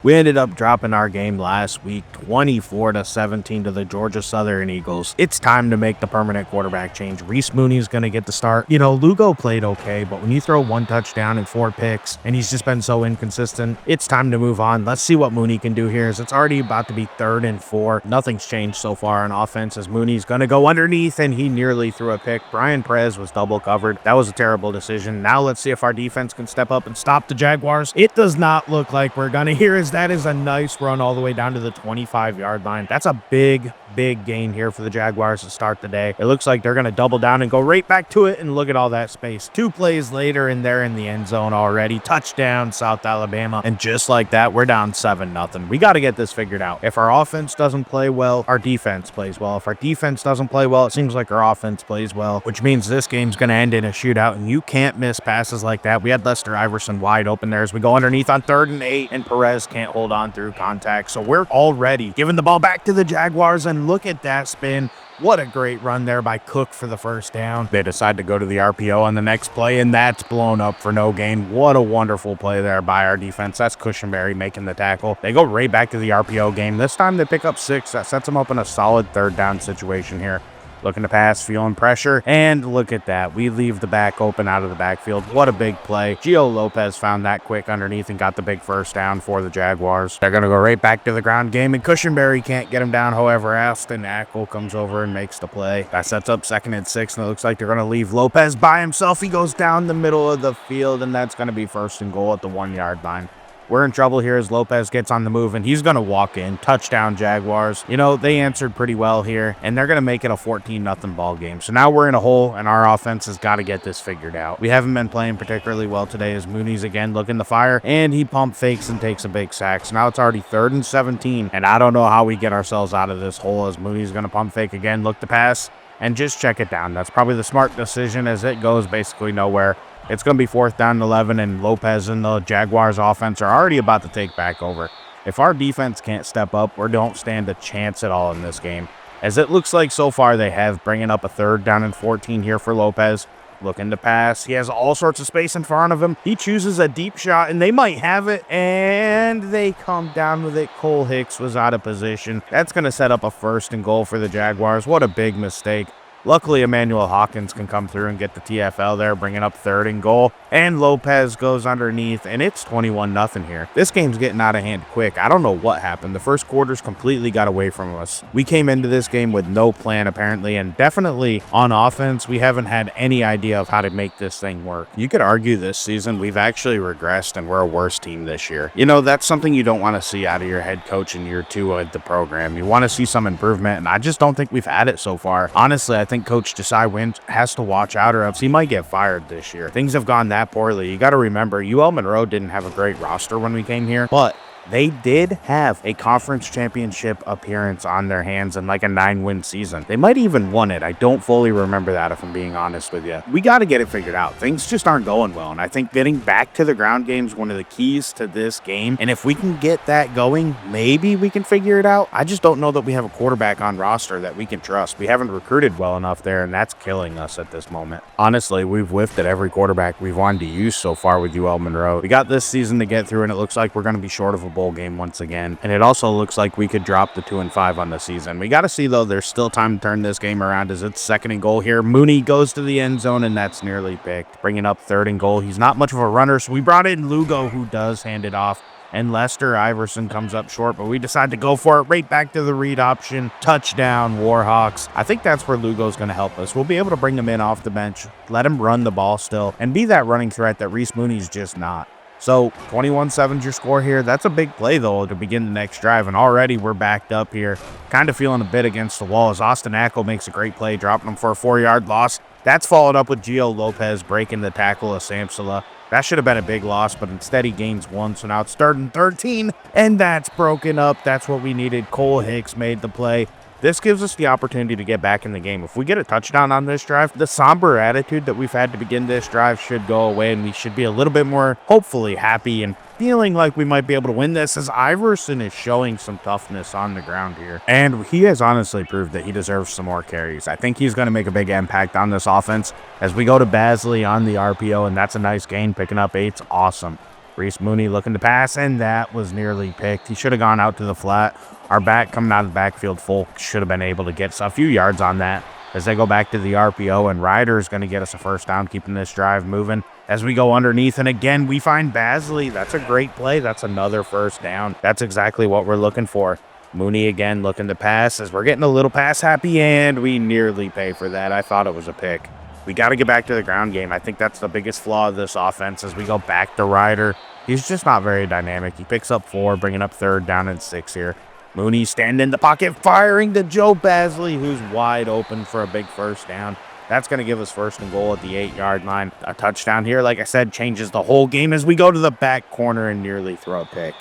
We ended up dropping our game last week 24-17 to the Georgia Southern Eagles. It's time to make the permanent quarterback change. Reese Mooney's going to get the start. Lugo played okay, but when you throw 1 touchdown and 4 picks, and he's just been so inconsistent, it's time to move on. Let's see what Mooney can do here, as it's already about to be 3rd and 4. Nothing's changed so far on offense, as Mooney's going to go underneath, and he nearly threw a pick. Brian Perez was double covered. That was a terrible decision. Now let's see if our defense can step up and stop the Jaguars. It does not look like we're going to hear that is a nice run all the way down to the 25-yard line. That's a big gain here for the Jaguars to start the day. It looks like they're going to double down and go right back to it, and look at all that space. 2 plays later, and they're in the end zone already. Touchdown, South Alabama. And just like that, we're down 7-0. We got to get this figured out. If our offense doesn't play well, our defense plays well. If our defense doesn't play well, it seems like our offense plays well, which means this game's going to end in a shootout, and you can't miss passes like that. We had Lester Iverson wide open there as we go underneath on 3rd and 8, and Perez can't hold on through contact. So we're already giving the ball back to the Jaguars, and look at that spin. What a great run there by Cook for the first down. They decide to go to the RPO on the next play, and that's blown up for no gain. What a wonderful play there by our defense. That's Cushenberry making the tackle. They go right back to the RPO game. This time they pick up 6. That sets them up in a solid 3rd down situation here. Looking to pass, feeling pressure, and look at that. We leave the back open out of the backfield. What a big play. Gio Lopez found that quick underneath and got the big first down for the Jaguars. They're going to go right back to the ground game, and Cushenberry can't get him down. However, Aston Ackle comes over and makes the play. That sets up 2nd and 6, and it looks like they're going to leave Lopez by himself. He goes down the middle of the field, and that's going to be 1st and goal at the 1-yard line. We're in trouble here as Lopez gets on the move, and he's going to walk in. Touchdown, Jaguars. They answered pretty well here, and they're going to make it a 14-0 ball game. So now we're in a hole, and our offense has got to get this figured out. We haven't been playing particularly well today, as Mooney's again looking to fire, and he pump fakes and takes a big sack. So now it's already 3rd and 17, and I don't know how we get ourselves out of this hole, as Mooney's going to pump fake again, look to pass, and just check it down. That's probably the smart decision, as it goes basically nowhere. It's going to be 4th down and 11, and Lopez and the Jaguars offense are already about to take back over. If our defense can't step up, we don't stand a chance at all in this game, as it looks like so far they have, bringing up a 3rd down and 14 here for Lopez. Looking to pass. He has all sorts of space in front of him. He chooses a deep shot, and they might have it, and they come down with it. Cole Hicks was out of position. That's going to set up a 1st and goal for the Jaguars. What a big mistake. Luckily, Emmanuel Hawkins can come through and get the TFL there, bringing up 3rd and goal. And Lopez goes underneath, and it's 21-0 here. This game's getting out of hand quick. I don't know what happened. The first quarters completely got away from us. We came into this game with no plan, apparently, and definitely on offense, we haven't had any idea of how to make this thing work. You could argue this season we've actually regressed, and we're a worse team this year. That's something you don't want to see out of your head coach in year 2 of the program. You want to see some improvement, and I just don't think we've had it so far. Honestly, I think Coach Jsi Wint has to watch out, or else he might get fired this year. Things have gone that poorly. You got to remember, UL-Monroe didn't have a great roster when we came here, but they did have a conference championship appearance on their hands and like a 9-win season. They might even won it. I don't fully remember that, if I'm being honest with you. We got to get it figured out. Things just aren't going well, and I think getting back to the ground game is one of the keys to this game. And if we can get that going, maybe we can figure it out. I just don't know that we have a quarterback on roster that we can trust. We haven't recruited well enough there, and that's killing us at this moment. Honestly, we've whiffed at every quarterback we've wanted to use so far with UL-Monroe. We got this season to get through, and it looks like we're going to be short of a bowl game once again, and it also looks like we could drop the 2-5 on the season. We got to see, though, there's still time to turn this game around, as it's 2nd and goal here. Mooney goes to the end zone, and that's nearly picked, bringing up 3rd and goal. He's not much of a runner, so we brought in Lugo, who does hand it off, and Lester Iverson comes up short, but we decide to go for it right back to the read option. Touchdown, Warhawks. I think that's where Lugo's going to help us. We'll be able to bring him in off the bench, let him run the ball still, and be that running threat that Reese Mooney's just not. So 21-7's your score here. That's a big play, though, to begin the next drive, and already we're backed up here. Kind of feeling a bit against the wall, as Austin Ackle makes a great play, dropping him for a 4-yard loss. That's followed up with Gio Lopez breaking the tackle of Samsula. That should have been a big loss, but instead he gains 1, so now it's 3rd and 13, and that's broken up. That's what we needed. Cole Hicks made the play. This gives us the opportunity to get back in the game. If we get a touchdown on this drive, the somber attitude that we've had to begin this drive should go away, and we should be a little bit more, hopefully, happy and feeling like we might be able to win this, as Iverson is showing some toughness on the ground here. And he has honestly proved that he deserves some more carries. I think he's going to make a big impact on this offense as we go to Basley on the RPO, and that's a nice gain. Picking up 8's awesome. Reese Mooney looking to pass, and that was nearly picked. He should have gone out to the flat. Our back coming out of the backfield full should have been able to get a few yards on that as they go back to the RPO, and Ryder is going to get us a first down, keeping this drive moving. As we go underneath, and again, we find Basley. That's a great play. That's another first down. That's exactly what we're looking for. Mooney again looking to pass as we're getting a little pass happy, and we nearly pay for that. I thought it was a pick. We got to get back to the ground game. I think that's the biggest flaw of this offense as we go back to Ryder. He's just not very dynamic. He picks up 4, bringing up 3rd down and 6 here. Mooney standing in the pocket, firing to Joe Basley, who's wide open for a big first down. That's going to give us 1st and goal at the 8-yard line. A touchdown here, like I said, changes the whole game as we go to the back corner and nearly throw a pick.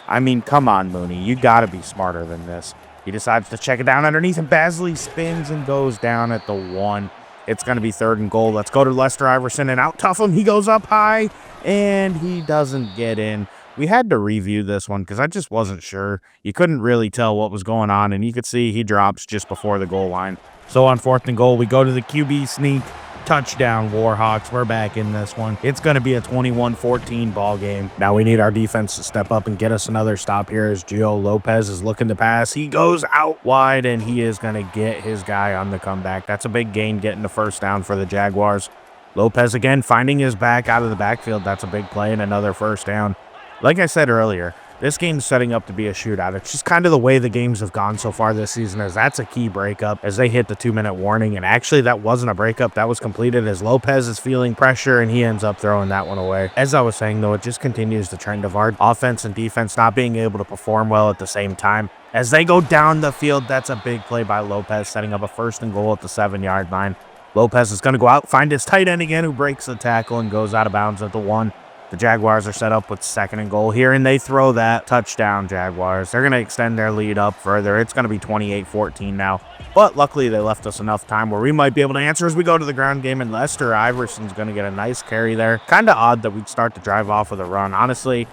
I mean, come on, Mooney. You got to be smarter than this. He decides to check it down underneath, and Basley spins and goes down at the 1. It's going to be 3rd and goal. Let's go to Lester Iverson and out-tough him. He goes up high, and he doesn't get in. We had to review this one because I just wasn't sure. You couldn't really tell what was going on, and you could see he drops just before the goal line. So on 4th and goal, we go to the QB sneak. Touchdown, Warhawks. We're back in this one. It's going to be a 21-14 ball game. Now we need our defense to step up and get us another stop here as Gio Lopez is looking to pass. He goes out wide, and he is going to get his guy on the comeback. That's a big gain, getting the first down for the Jaguars. Lopez again finding his back out of the backfield. That's a big play and another first down. Like I said earlier, this game's setting up to be a shootout. It's just kind of the way the games have gone so far this season, as that's a key breakup as they hit the 2-minute warning. And actually, that wasn't a breakup. That was completed as Lopez is feeling pressure, and he ends up throwing that one away. As I was saying, though, it just continues the trend of our offense and defense not being able to perform well at the same time. As they go down the field, that's a big play by Lopez, setting up a 1st and goal at the 7-yard line. Lopez is going to go out, find his tight end again, who breaks the tackle and goes out of bounds at the 1. The Jaguars are set up with 2nd and goal here, and they throw that. Touchdown, Jaguars. They're going to extend their lead up further. It's going to be 28-14 now. But luckily, they left us enough time where we might be able to answer as we go to the ground game, and Lester Iverson's going to get a nice carry there. Kind of odd that we'd start to drive off with a run. Honestly,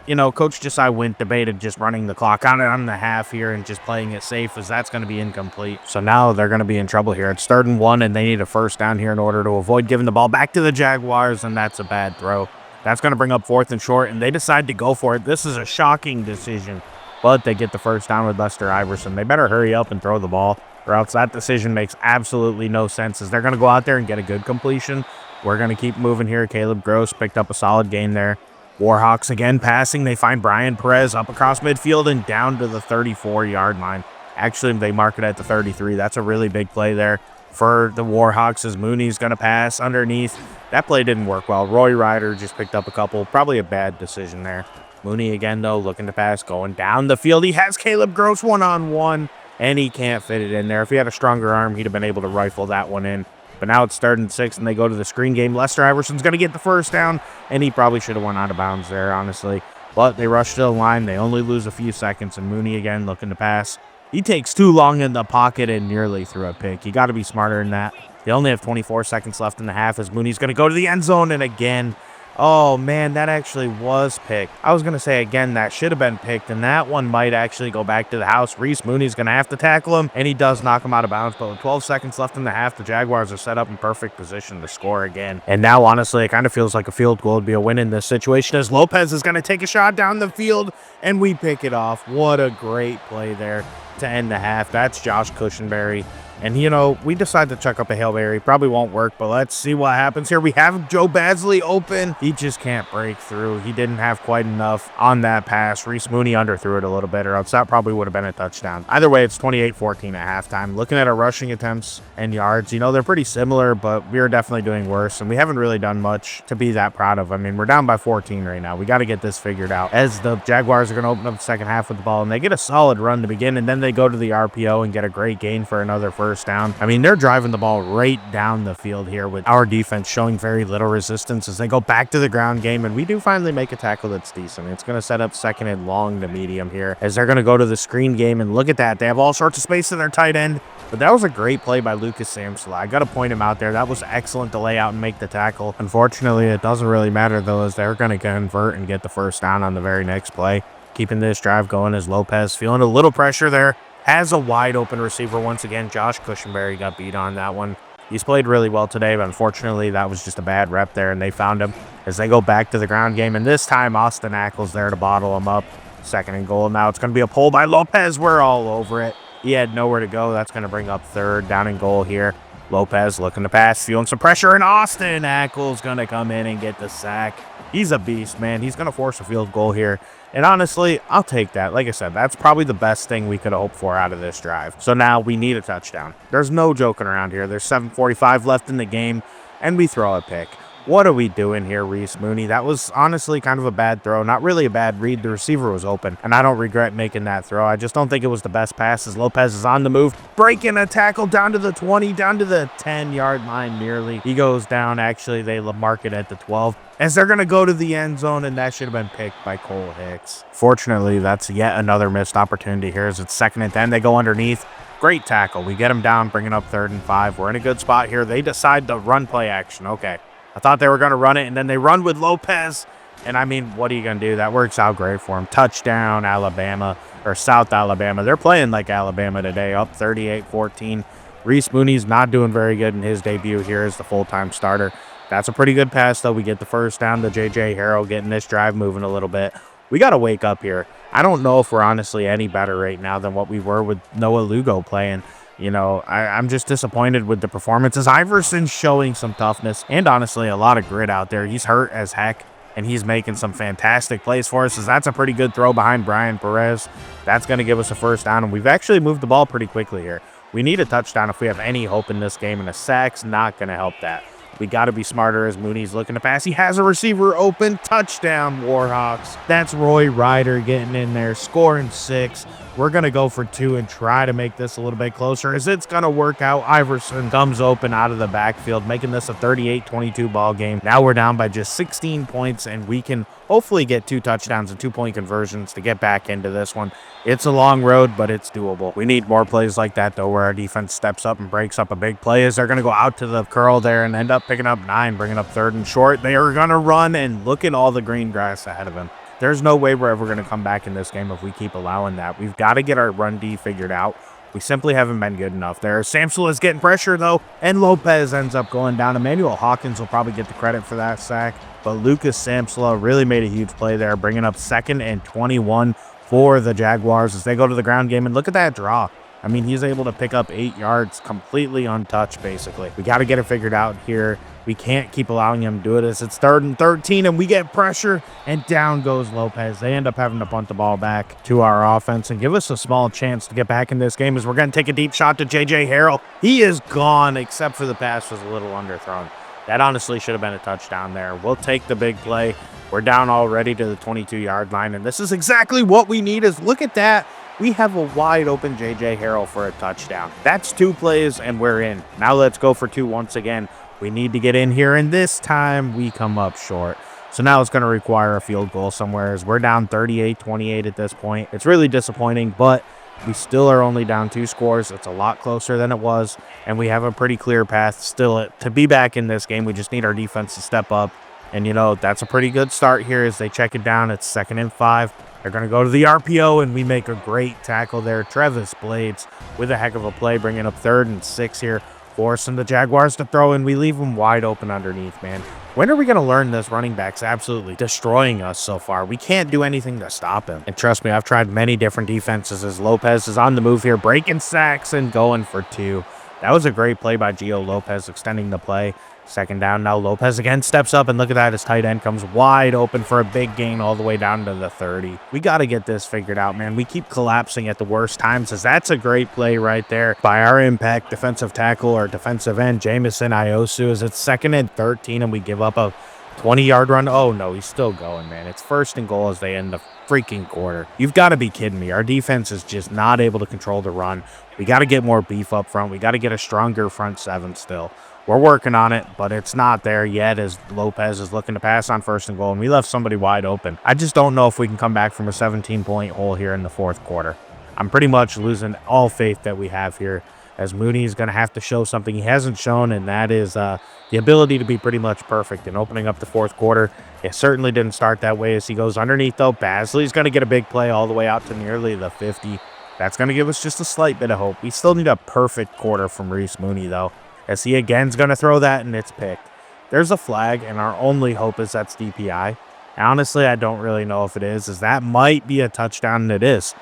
you know, Coach Jsi Wint debated just running the clock on the half here and just playing it safe, as that's going to be incomplete. So now they're going to be in trouble here. It's 3rd and 1, and they need a first down here in order to avoid giving the ball back to the Jaguars, and that's a bad throw. That's going to bring up 4th and short, and they decide to go for it. This is a shocking decision, but they get the first down with Lester Iverson. They better hurry up and throw the ball, or else that decision makes absolutely no sense, as they're going to go out there and get a good completion. We're going to keep moving here. Caleb Gross picked up a solid gain there. Warhawks again passing. They find Brian Perez up across midfield and down to the 34-yard line. Actually, they mark it at the 33. That's a really big play there for the Warhawks, as Mooney's going to pass underneath. That play didn't work well. Roy Ryder just picked up a couple. Probably a bad decision there. Mooney again, though, looking to pass, going down the field. He has Caleb Gross one-on-one, and he can't fit it in there. If he had a stronger arm, he'd have been able to rifle that one in. But now it's 3rd and 6, and they go to the screen game. Lester Iverson's going to get the first down, and he probably should have went out of bounds there, honestly. But they rush to the line. They only lose a few seconds, and Mooney again looking to pass. He takes too long in the pocket and nearly threw a pick. You got to be smarter than that. They only have 24 seconds left in the half, as Mooney's going to go to the end zone, and again, oh man, that actually was picked. I was going to say again, that should have been picked, and that one might actually go back to the house. Reese Mooney's going to have to tackle him, and he does knock him out of bounds, but with 12 seconds left in the half, the Jaguars are set up in perfect position to score again. And now, honestly, it kind of feels like a field goal would be a win in this situation, as Lopez is going to take a shot down the field, and we pick it off. What a great play there to end the half. That's Josh Cushenberry. And, you know, we decide to chuck up a Hail Mary. Probably won't work, but let's see what happens here. We have Joe Basley open. He just can't break through. He didn't have quite enough on that pass. Reese Mooney underthrew it a little bit, or else that probably would have been a touchdown. Either way, it's 28-14 at halftime. Looking at our rushing attempts and yards, you know, they're pretty similar, but we're definitely doing worse, and we haven't really done much to be that proud of. I mean, we're down by 14 right now. We got to get this figured out, as the Jaguars are going to open up the second half with the ball, and they get a solid run to begin, and then they go to the RPO and get a great gain for another first down. I mean, they're driving the ball right down the field here, with our defense showing very little resistance as they go back to the ground game, and we do finally make a tackle that's decent. It's going to set up 2nd and long to medium here, as they're going to go to the screen game, and look at that. They have all sorts of space in their tight end, but that was a great play by Lucas Samsela. I got to point him out there. That was excellent to lay out and make the tackle. Unfortunately, it doesn't really matter, though, as they're going to convert and get the first down on the very next play. Keeping this drive going as Lopez feeling a little pressure there. Has a wide open receiver once again. Josh Cushenberry got beat on that one. He's played really well today, but unfortunately that was just a bad rep there, and they found him as they go back to the ground game. And this time Austin Ackles there to bottle him up. 2nd and goal. Now it's going to be a pull by Lopez. We're all over it. He had nowhere to go. That's going to bring up 3rd down and goal here. Lopez looking to pass, feeling some pressure, and Austin Ackles going to come in and get the sack. He's a beast, man. He's going to force a field goal here. And honestly, I'll take that. Like I said, that's probably the best thing we could have hoped for out of this drive. So now we need a touchdown. There's no joking around here. There's 7:45 left in the game, and we throw a pick. What are we doing here, Reese Mooney? That was honestly kind of a bad throw. Not really a bad read. The receiver was open, and I don't regret making that throw. I just don't think it was the best pass as Lopez is on the move, breaking a tackle down to the 20, down to the 10-yard line nearly. He goes down. Actually, they mark it at the 12 as they're going to go to the end zone, and that should have been picked by Cole Hicks. Fortunately, that's yet another missed opportunity here as it's 2nd and 10. They go underneath. Great tackle. We get him down, bringing up 3rd and 5. We're in a good spot here. They decide to run play action. Okay. I thought they were going to run it, and then they run with Lopez. And, I mean, what are you going to do? That works out great for him. Touchdown, Alabama, or South Alabama. They're playing like Alabama today, up 38-14. Reese Mooney's not doing very good in his debut here as the full-time starter. That's a pretty good pass, though. We get the 1st down to J.J. Harrell, getting this drive moving a little bit. We got to wake up here. I don't know if we're honestly any better right now than what we were with Noah Lugo playing. You know, I'm just disappointed with the performances. Iverson's showing some toughness and honestly a lot of grit out there. He's hurt as heck, and he's making some fantastic plays for us as that's a pretty good throw behind Brian Perez. That's going to give us a 1st down, and we've actually moved the ball pretty quickly here. We need a touchdown if we have any hope in this game, and a sack's not going to help that. We got to be smarter as Mooney's looking to pass. He has a receiver open. Touchdown, Warhawks. That's Roy Ryder getting in there, scoring 6. We're going to go for 2 and try to make this a little bit closer as it's going to work out. Iverson comes open out of the backfield, making this a 38-22 ball game. Now we're down by just 16 points, and we can hopefully get 2 touchdowns and 2-point conversions to get back into this one. It's a long road, but it's doable. We need more plays like that, though, where our defense steps up and breaks up a big play as they're going to go out to the curl there and end up picking up 9, bringing up 3rd and short. They are going to run, and look at all the green grass ahead of him. There's no way we're ever going to come back in this game if we keep allowing that. We've got to get our run D figured out. We simply haven't been good enough there. Samsel is getting pressure, though, and Lopez ends up going down. Emmanuel Hawkins will probably get the credit for that sack, but Lucas Samsela really made a huge play there, bringing up 2nd and 21 for the Jaguars as they go to the ground game. And look at that draw. I mean, he's able to pick up 8 yards completely untouched, basically. We got to get it figured out here. We can't keep allowing him to do it as it's 3rd and 13, and we get pressure, and down goes Lopez. They end up having to punt the ball back to our offense and give us a small chance to get back in this game as we're going to take a deep shot to J.J. Harrell. He is gone, except for the pass was a little underthrown. That honestly should have been a touchdown there. We'll take the big play. We're down already to the 22-yard line, and this is exactly what we need is look at that. We have a wide open J.J. Harrell for a touchdown. That's 2 plays, and we're in. Now let's go for 2 once again. We need to get in here, and this time we come up short. So now it's going to require a field goal somewhere as we're down 38-28 at this point. It's really disappointing, but we still are only down 2 scores. It's a lot closer than it was, and we have a pretty clear path still to be back in this game. We just need our defense to step up, and, you know, that's a pretty good start here as they check it down. It's 2nd and 5. They're going to go to the RPO, and we make a great tackle there. Trevis Blades with a heck of a play, bringing up 3rd and 6 here. Forcing the Jaguars to throw, and we leave them wide open underneath, man. When are we going to learn this running back's absolutely destroying us so far? We can't do anything to stop him. And trust me, I've tried many different defenses as Lopez is on the move here, breaking sacks and going for 2. That was a great play by Gio Lopez, extending the play. 2nd down now. Lopez again steps up, and look at that. His tight end comes wide open for a big gain all the way down to the 30. We got to get this figured out, man. We keep collapsing at the worst times as that's a great play right there by our impact defensive tackle or defensive end, Jamison Iosu, as it's 2nd and 13, and we give up a 20-yard run. Oh, no, he's still going, man. It's 1st and goal as they end the freaking quarter. You've got to be kidding me. Our defense is just not able to control the run. We got to get more beef up front. We got to get a stronger front 7 still. We're working on it, but it's not there yet as Lopez is looking to pass on 1st and goal, and we left somebody wide open. I just don't know if we can come back from a 17-point hole here in the 4th quarter. I'm pretty much losing all faith that we have here as Mooney is going to have to show something he hasn't shown, and that is the ability to be pretty much perfect in opening up the 4th quarter. It certainly didn't start that way as he goes underneath, though. Basley's going to get a big play all the way out to nearly the 50. That's going to give us just a slight bit of hope. We still need a perfect quarter from Reese Mooney, though. as he again's going to throw that, and it's picked. There's a flag, and our only hope is that's DPI. And honestly, I don't really know if it is, as that might be a touchdown, and it is.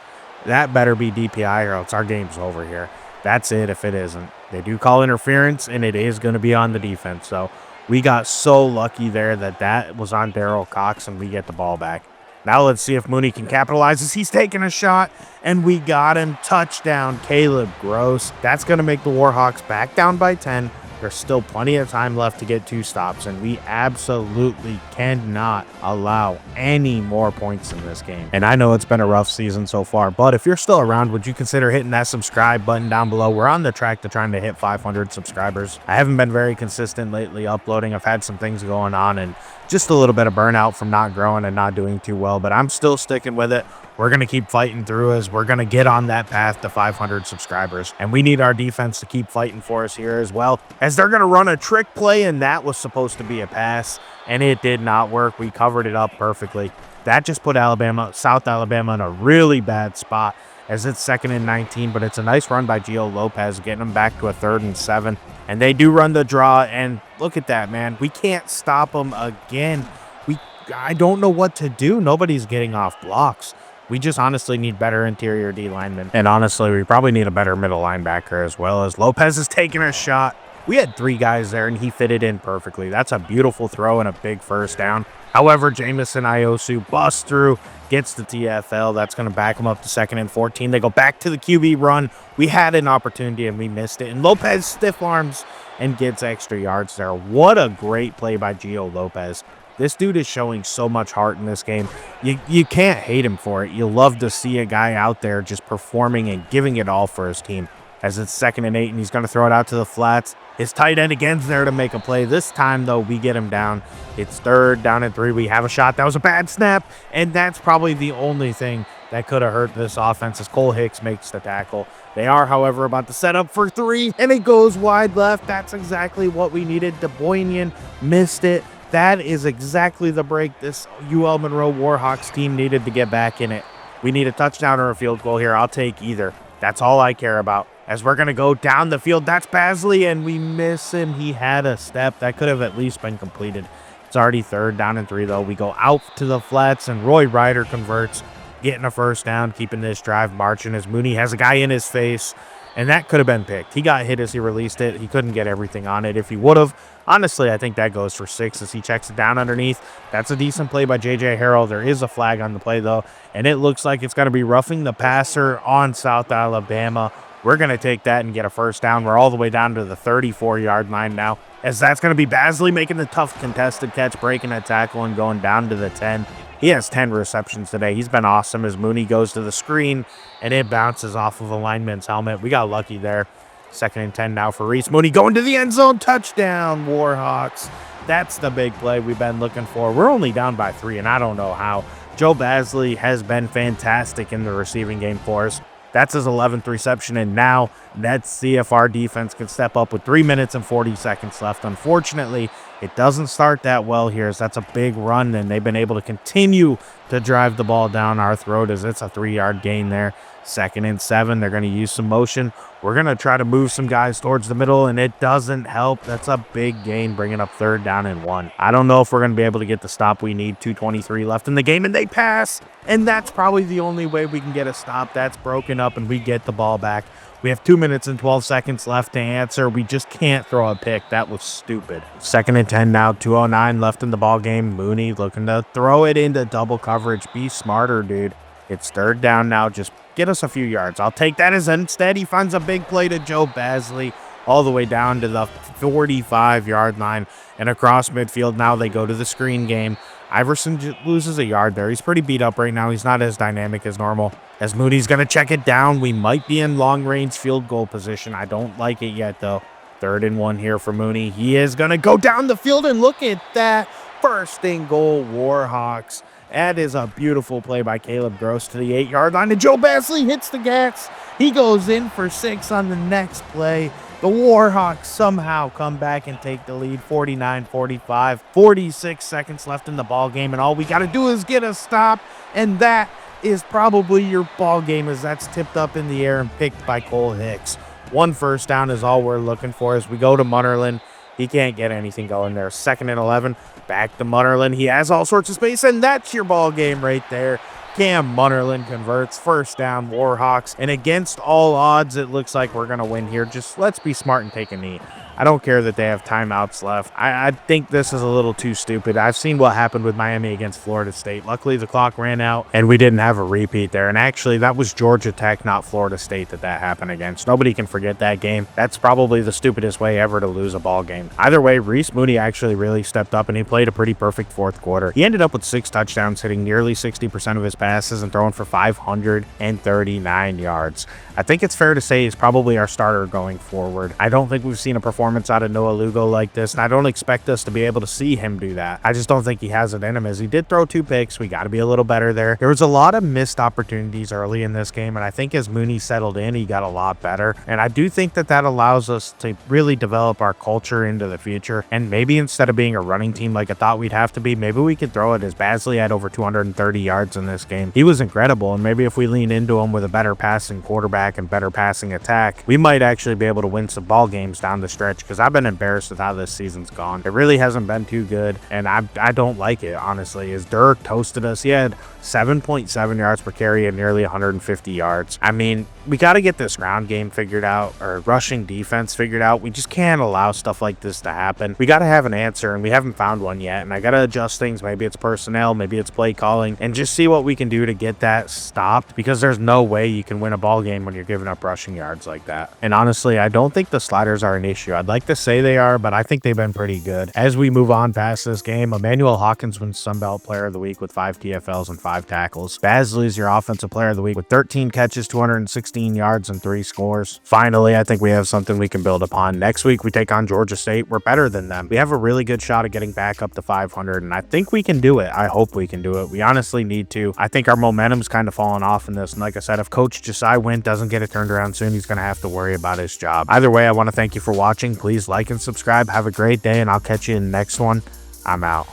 That better be DPI, or else our game's over here. That's it if it isn't. They do call interference, and it is going to be on the defense. So we got so lucky there that was on Daryl Cox, and we get the ball back. Now let's see if Mooney can capitalize as he's taking a shot, and we got him. Touchdown, Caleb Gross. That's going to make the Warhawks back down by 10. There's still plenty of time left to get 2 stops, and we absolutely cannot allow any more points in this game. And I know it's been a rough season so far, but if you're still around, would you consider hitting that subscribe button down below? We're on the track to trying to hit 500 subscribers. I haven't been very consistent lately uploading. I've had some things going on and just a little bit of burnout from not growing and not doing too well, but I'm still sticking with it. We're going to keep fighting through as we're going to get on that path to 500 subscribers. And we need our defense to keep fighting for us here as well, as they're going to run a trick play, and that was supposed to be a pass, and it did not work. We covered it up perfectly. That just put South Alabama in a really bad spot, as it's 2nd and 19, but it's a nice run by Gio Lopez, getting them back to a 3rd and 7. And they do run the draw, and look at that, man. We can't stop them again. I don't know what to do. Nobody's getting off blocks. We just honestly need better interior D linemen. And honestly, we probably need a better middle linebacker as well, as Lopez is taking a shot. We had 3 guys there, and he fitted in perfectly. That's a beautiful throw and a big first down. However, Jamison Iosu busts through, gets the TFL. That's going to back him up to 2nd and 14. They go back to the QB run. We had an opportunity, and we missed it. And Lopez stiff arms and gets extra yards there. What a great play by Gio Lopez. This dude is showing so much heart in this game. You can't hate him for it. You love to see a guy out there just performing and giving it all for his team. As it's 2nd and 8, and he's going to throw it out to the flats. His tight end again's there to make a play. This time, though, we get him down. It's 3rd down and 3. We have a shot. That was a bad snap, and that's probably the only thing that could have hurt this offense, as Cole Hicks makes the tackle. They are, however, about to set up for 3, and it goes wide left. That's exactly what we needed. DeBoynian missed it. That is exactly the break this UL-Monroe Warhawks team needed to get back in it. We need a touchdown or a field goal here. I'll take either. That's all I care about. As we're going to go down the field, that's Basley, and we miss him. He had a step. That could have at least been completed. It's already 3rd down and 3, though. We go out to the flats, and Roy Ryder converts, getting a first down, keeping this drive marching as Mooney has a guy in his face. And that could have been picked. He got hit as he released it. He couldn't get everything on it. If he would have, honestly, I think that goes for 6 as he checks it down underneath. That's a decent play by J.J. Harrell. There is a flag on the play, though, and it looks like it's going to be roughing the passer on South Alabama. We're going to take that and get a first down. We're all the way down to the 34-yard line now, as that's going to be Basley making the tough contested catch, breaking a tackle, and going down to the 10. He has 10 receptions today. He's been awesome as Mooney goes to the screen, and it bounces off of a lineman's helmet. We got lucky there. 2nd and 10 now for Reese. Mooney going to the end zone. Touchdown, Warhawks. That's the big play we've been looking for. We're only down by 3, and I don't know how. Joe Basley has been fantastic in the receiving game for us. That's his 11th reception, and now let's see if our defense can step up with 3 minutes and 40 seconds left. Unfortunately, it doesn't start that well here, as that's a big run, and they've been able to continue to drive the ball down our throat as it's a 3-yard gain there. 2nd and 7, they're going to use some motion. We're going to try to move some guys towards the middle, and it doesn't help. That's a big gain, bringing up 3rd down and 1. I don't know if we're going to be able to get the stop we need. 2:23 left in the game, and they pass, and that's probably the only way we can get a stop. That's broken up, and we get the ball back. We have 2 minutes and 12 seconds left to answer. We just can't throw a pick. That was stupid. 2nd and 10 now, 2:09 left in the ball game. Mooney looking to throw it into double coverage. Be smarter, dude. It's 3rd down now. Just get us a few yards. I'll take that as instead he finds a big play to Joe Basley all the way down to the 45-yard line and across midfield. Now they go to the screen game. Iverson loses a yard there. He's pretty beat up right now. He's not as dynamic as normal. As Mooney's going to check it down, we might be in long-range field goal position. I don't like it yet, though. 3rd and 1 here for Mooney. He is going to go down the field, and look at that. 1st and goal, Warhawks. That is a beautiful play by Caleb Gross to the 8-yard line, and Joe Basley hits the gas. He goes in for 6 on the next play. The Warhawks somehow come back and take the lead, 49-45. 46 seconds left in the ball game, and all we got to do is get a stop, and that is probably your ball game, as that's tipped up in the air and picked by Cole Hicks. One first down is all we're looking for as we go to Munnerlyn. He can't get anything going there. 2nd and 11. Back to Munnerlyn. He has all sorts of space, and that's your ball game right there. Cam Munnerlyn converts. First down, Warhawks. And against all odds, it looks like we're going to win here. Just let's be smart and take a knee. I don't care that they have timeouts left. I think this is a little too stupid. I've seen what happened with Miami against Florida State. Luckily, the clock ran out, and we didn't have a repeat there. And actually, that was Georgia Tech, not Florida State, that happened against. Nobody can forget that game. That's probably the stupidest way ever to lose a ball game. Either way, Reese Mooney actually really stepped up, and he played a pretty perfect fourth quarter. He ended up with 6 touchdowns, hitting nearly 60% of his passes and throwing for 539 yards. I think it's fair to say he's probably our starter going forward. I don't think we've seen a performance out of Noah Lugo like this, and I don't expect us to be able to see him do that. I just don't think he has it in him, as he did throw 2 picks. We got to be a little better there. There was a lot of missed opportunities early in this game, and I think as Mooney settled in, he got a lot better. And I do think that allows us to really develop our culture into the future. And maybe instead of being a running team like I thought we'd have to be, maybe we could throw it, as Basley had over 230 yards in this game. He was incredible, and maybe if we lean into him with a better passing quarterback and better passing attack, we might actually be able to win some ball games down the stretch, because I've been embarrassed with how this season's gone. It really hasn't been too good, and I don't like it, honestly. As Dirk toasted us, he had 7.7 yards per carry and nearly 150 yards. I mean, we got to get this ground game figured out, or rushing defense figured out. We just can't allow stuff like this to happen. We got to have an answer, and we haven't found one yet, and I got to adjust things. Maybe it's personnel, maybe it's play calling, and just see what we can do to get that stopped, because there's no way you can win a ball game when you're giving up rushing yards like that. And honestly, I don't think the sliders are an issue. I'd like to say they are, but I think they've been pretty good. As we move on past this game, Emmanuel Hawkins wins Sunbelt Player of the Week with 5 TFLs and 5 tackles. Basley's your Offensive Player of the Week with 13 catches, 216 yards, and 3 scores. Finally, I think we have something we can build upon. Next week, we take on Georgia State. We're better than them. We have a really good shot at getting back up to 500, and I think we can do it. I hope we can do it. We honestly need to. I think our momentum's kind of fallen off in this, and like I said, if Coach Jsi Wint doesn't get it turned around soon, he's going to have to worry about his job. Either way, I want to thank you for watching. Please like and subscribe. Have a great day, and I'll catch you in the next one. I'm out.